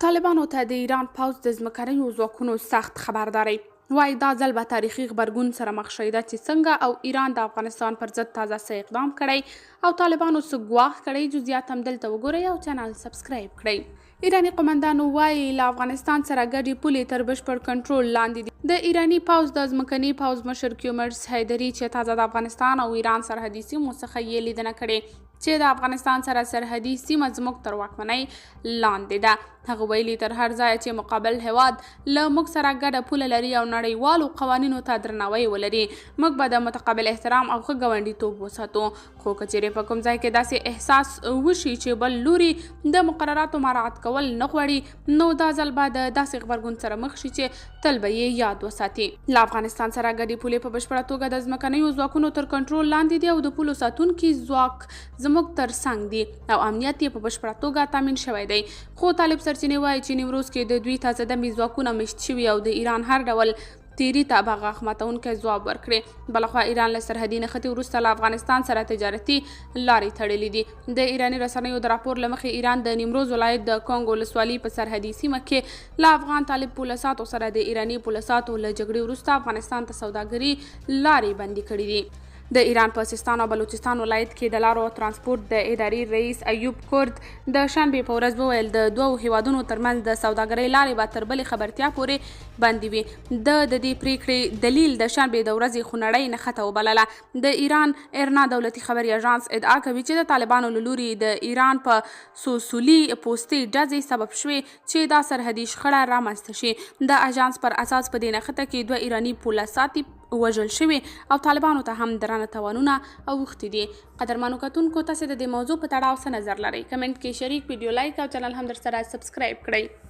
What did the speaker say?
طالبانو ته د ایران پوځ د ځمکنیو ځواکونو سخت خبرداری وایي دا ځل به تاریخي غبرګون سره مخ شي چې څنګه او ایران د افغانستان پر ضد تازه څه اقدام کړی او طالبانو څه ګواښ کړی. جزئیات هم دلته وګورئ او چینل سبسکرایب کړئ. ایراني قومندانو وایي له افغانستان سره ګډې پولې تر بشپړ کنټرول لاندې دي. د ایراني پوځ د ځمکني پوځ مشر کیومرس حیدري چې تازه د افغانستان او ایران سرحدي سیمو څخه یې لیدنه کړې چې د افغانستان سره سرحدي سیمه زموږ تر واکمنۍ لاندې ده. هغه ویلي تر هر ځای چې مقابل هیواد له موږ سره ګډه پوله لري او نړیوالو قوانینو ته درناوی ولري، موږ به د متقابل احترام او ښه ګاونډیتوب وساتو. خو که چیرې په کوم ځای کې داسې احساس وشي چې بل لوري د مقرراتو مراعات کول نه غواړي، نو دا ځل به د داسې غبرګون سره مخ شي چې تل به یې یاد وساتي. له افغانستان سره ګډې پولې په بشپړه توګه د ځمکنیو ځواکونو تر کنټرول لاندې دي او د پولو ساتونکي ځواک زموږ تر څنګ دي او امنیت یې په بشپړه توګه تامین شوی دی. خو طالب سرچینې وایي چې نیمروز کې د دوی تازه دمې ځواکونه مشت شوي او د ایران هر ډول تیری ته به غاښ ماتونکی ځواب ورکړي. بلخوا ایران له سرحدي نښتې وروسته له افغانستان سره تجارتي لارې تړلې دي. د ایراني رسنیو د راپور له مخې ایران د نیمروز ولایت د کونګ ولسوالۍ په سرحدي سیمه کې له افغان طالب پولساتو سره د ایراني پولساتو له جګړې وروسته افغانستان ته سوداګري لارې بندي کړي دي. د ایران په سیستان او بلوچستان ولایت کې د لارو او ترانسپورت د ادارې رئیس ایوب کرد د شنبې په ورځ وویل د دوو هیوادونو ترمنځ د سوداګرۍ لارې به تر بلې خبرتیا پورې بندي وي. د دې پریکړې دلیل د شنبې د ورځې خونړۍ نښته وبلله. د ایران ایرنا دولتي خبري اژانس ادعا کوي چې د طالبانو له لوري د ایران په سوسولي پوستې ډزې سبب شوې چې دا سرحدي شخړه رامنځته شي. د اژانس پر اساس په دې نښته کې 2 ایراني پولساتي وژل شوي او طالبانو ته هم درانه تاوانونه اوښتي دي. قدرمنو کتونکو، تاسې د دې موضوع په تړاو څه نظر لرئ؟ کمنټ کې شریک، ویډیو لایک او چینل هم در سره سبسکرایب کړئ.